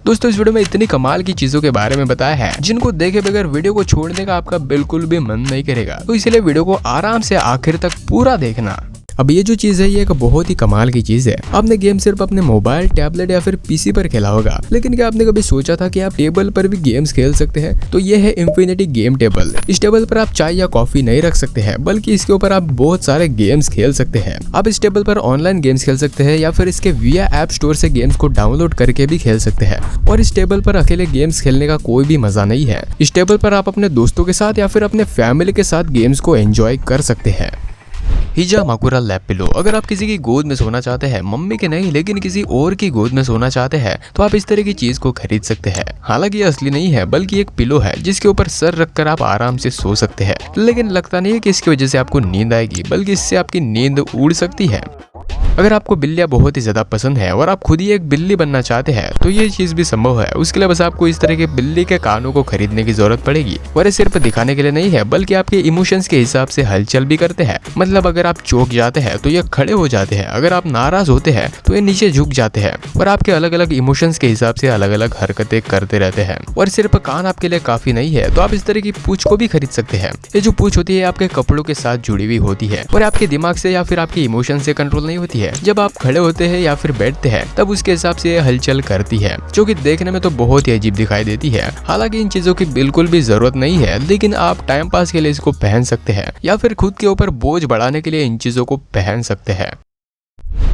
दोस्तों इस वीडियो में इतनी कमाल की चीजों के बारे में बताया है जिनको देखे बगैर वीडियो को छोड़ने का आपका बिल्कुल भी मन नहीं करेगा, तो इसलिए वीडियो को आराम से आखिर तक पूरा देखना। अब ये जो चीज है ये एक बहुत ही कमाल की चीज है। आपने गेम सिर्फ अपने मोबाइल, टैबलेट या फिर पीसी पर खेला होगा, लेकिन क्या आपने कभी सोचा था कि आप टेबल पर भी गेम्स खेल सकते हैं? तो ये है इन्फिनिटी गेम टेबल। इस टेबल पर आप चाय या कॉफी नहीं रख सकते हैं, बल्कि इसके ऊपर आप बहुत सारे गेम्स खेल सकते हैं। आप इस टेबल पर ऑनलाइन गेम्स खेल सकते हैं या फिर इसके विया ऐप स्टोर से गेम्स को डाउनलोड करके भी खेल सकते हैं। और इस टेबल पर अकेले गेम्स खेलने का कोई भी मजा नहीं है। इस टेबल पर आप अपने दोस्तों के साथ या फिर अपने फैमिली के साथ गेम्स को एंजॉय कर सकते हैं। हिजा माकुरा लैप पिलो। अगर आप किसी की गोद में सोना चाहते हैं, मम्मी के नहीं लेकिन किसी और की गोद में सोना चाहते हैं, तो आप इस तरह की चीज को खरीद सकते हैं। हालांकि ये असली नहीं है, बल्कि एक पिलो है जिसके ऊपर सर रखकर आप आराम से सो सकते हैं। लेकिन लगता नहीं है कि इसकी वजह से आपको नींद आएगी, बल्कि इससे आपकी नींद उड़ सकती है। अगर आपको बिल्लियां बहुत ही ज्यादा पसंद है और आप खुद ही एक बिल्ली बनना चाहते हैं, तो ये चीज भी संभव है। उसके लिए बस आपको इस तरह के बिल्ली के कानों को खरीदने की जरूरत पड़ेगी। और ये सिर्फ दिखाने के लिए नहीं है, बल्कि आपके इमोशंस के हिसाब से हलचल भी करते हैं। मतलब अगर आप चौंक जाते हैं तो ये खड़े हो जाते हैं, अगर आप नाराज होते हैं तो ये नीचे झुक जाते हैं, और आपके अलग अलग इमोशंस के हिसाब से अलग अलग हरकतें करते रहते हैं। और सिर्फ कान आपके लिए काफी नहीं है, तो आप इस तरह की पूंछ को भी खरीद सकते हैं। ये जो पूंछ होती है आपके कपड़ों के साथ जुड़ी हुई होती है और आपके दिमाग से या फिर आपके इमोशन से कंट्रोल नहीं होती है। जब आप खड़े होते हैं या फिर बैठते हैं तब उसके हिसाब से ये हलचल करती है, जो कि देखने में तो बहुत ही अजीब दिखाई देती है। हालांकि इन चीजों की बिल्कुल भी जरूरत नहीं है, लेकिन आप टाइम पास के लिए इसको पहन सकते हैं या फिर खुद के ऊपर बोझ बढ़ाने के लिए इन चीजों को पहन सकते हैं।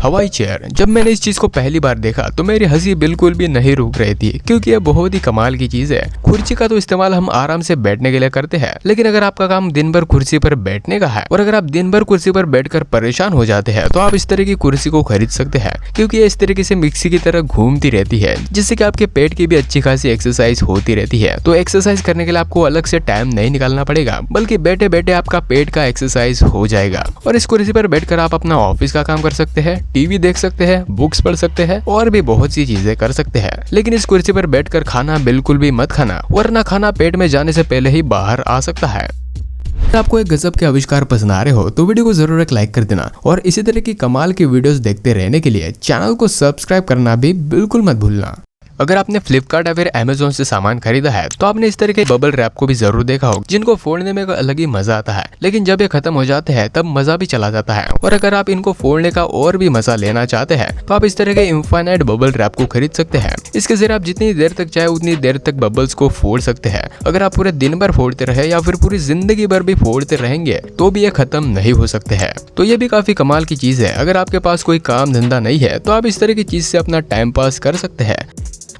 हवाई चेयर। जब मैंने इस चीज को पहली बार देखा तो मेरी हंसी बिल्कुल भी नहीं रुक रही थी, क्योंकि ये बहुत ही कमाल की चीज है। कुर्सी का तो इस्तेमाल हम आराम से बैठने के लिए करते हैं, लेकिन अगर आपका काम दिन भर कुर्सी पर बैठने का है और अगर आप दिन भर कुर्सी पर बैठकर परेशान हो जाते हैं, तो आप इस तरह की कुर्सी को खरीद सकते हैं, क्योंकि ये इस तरीके से मिक्सी की तरह घूमती रहती है, जिससे कि आपके पेट की भी अच्छी खासी एक्सरसाइज होती रहती है। तो एक्सरसाइज करने के लिए आपको अलग से टाइम नहीं निकालना पड़ेगा, बल्कि बैठे बैठे आपका पेट का एक्सरसाइज हो जाएगा। और इस कुर्सी पर बैठकर आप अपना ऑफिस का काम कर सकते हैं, टीवी देख सकते हैं, बुक्स पढ़ सकते हैं और भी बहुत सी चीजें कर सकते हैं। लेकिन इस कुर्सी पर बैठकर खाना बिल्कुल भी मत खाना, वरना खाना पेट में जाने से पहले ही बाहर आ सकता है। अगर आपको एक गजब के आविष्कार पसंद आ रहे हो तो वीडियो को जरूर एक लाइक कर देना, और इसी तरह की कमाल की वीडियोस देखते रहने के लिए चैनल को सब्सक्राइब करना भी बिल्कुल मत भूलना। अगर आपने फ्लिपकार्ट या फिर अमेज़न से सामान खरीदा है तो आपने इस तरह के बबल रैप को भी जरूर देखा होगा, जिनको फोड़ने में एक अलग ही मजा आता है, लेकिन जब ये खत्म हो जाते हैं तब मजा भी चला जाता है। और अगर आप इनको फोड़ने का और भी मजा लेना चाहते हैं तो आप इस तरह के इनफाइनाइट बबल रैप को खरीद सकते हैं। इसके जरिए आप जितनी देर तक चाहे उतनी देर तक बबल्स को फोड़ सकते हैं। अगर आप पूरे दिन भर फोड़ते रहे या फिर पूरी जिंदगी भर भी फोड़ते रहेंगे तो भी ये खत्म नहीं हो सकते हैं। तो ये भी काफी कमाल की चीज है। अगर आपके पास कोई काम धंधा नहीं है तो आप इस तरह की चीज से अपना टाइम पास कर सकते हैं,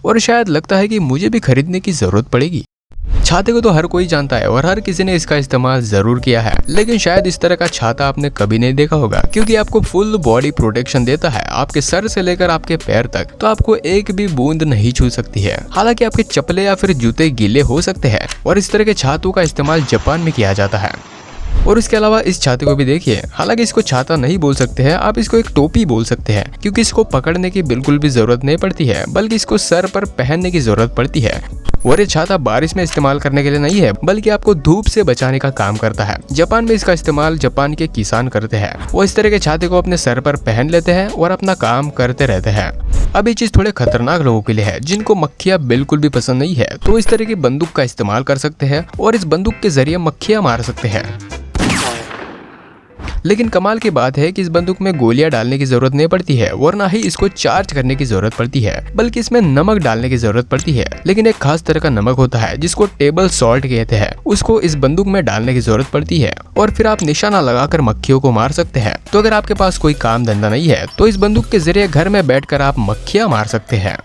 और शायद लगता है कि मुझे भी खरीदने की जरूरत पड़ेगी। छाते को तो हर कोई जानता है और हर किसी ने इसका इस्तेमाल जरूर किया है, लेकिन शायद इस तरह का छाता आपने कभी नहीं देखा होगा, क्योंकि आपको फुल बॉडी प्रोटेक्शन देता है, आपके सर से लेकर आपके पैर तक, तो आपको एक भी बूंद नहीं छू सकती है। हालांकि आपके चप्पलें या फिर जूते गीले हो सकते हैं, और इस तरह के छातों का इस्तेमाल जापान में किया जाता है। और इसके अलावा इस छाते को भी देखिए, हालांकि इसको छाता नहीं बोल सकते हैं, आप इसको एक टोपी बोल सकते हैं, क्योंकि इसको पकड़ने की बिल्कुल भी जरूरत नहीं पड़ती है, बल्कि इसको सर पर पहनने की जरूरत पड़ती है। और ये छाता बारिश में इस्तेमाल करने के लिए नहीं है, बल्कि आपको धूप से बचाने का काम करता है। जापान में इसका इस्तेमाल जापान के किसान करते हैं। वो इस तरह के छाते को अपने सर पर पहन लेते हैं और अपना काम करते रहते हैं। अब ये चीज थोड़े खतरनाक लोगों के लिए है, जिनको मक्खियां बिल्कुल भी पसंद नहीं है, तो इस तरह की बंदूक का इस्तेमाल कर सकते हैं और इस बंदूक के जरिए मक्खियां मार सकते हैं। लेकिन कमाल की बात है कि इस बंदूक में गोलियां डालने की जरूरत नहीं पड़ती है, और ना ही इसको चार्ज करने की जरूरत पड़ती है, बल्कि इसमें नमक डालने की जरूरत पड़ती है। लेकिन एक खास तरह का नमक होता है जिसको टेबल सॉल्ट कहते हैं, उसको इस बंदूक में डालने की जरूरत पड़ती है, और फिर आप निशाना लगाकर मक्खियों को मार सकते हैं। तो अगर आपके पास कोई काम धंधा नहीं है तो इस बंदूक के जरिए घर में बैठकर आप मक्खियां मार सकते हैं।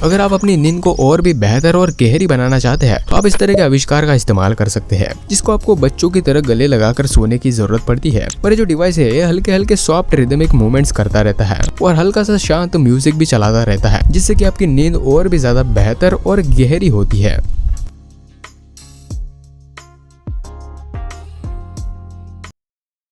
अगर आप अपनी नींद को और भी बेहतर और गहरी बनाना चाहते हैं तो आप इस तरह के आविष्कार का इस्तेमाल कर सकते हैं, जिसको आपको बच्चों की तरह गले लगाकर सोने की जरूरत पड़ती है। और ये जो डिवाइस है ये हल्के हल्के सॉफ्ट रिदमिक मूवमेंट्स करता रहता है और हल्का सा शांत म्यूजिक भी चलाता रहता है, जिससे कि आपकी नींद और भी ज्यादा बेहतर और गहरी होती है।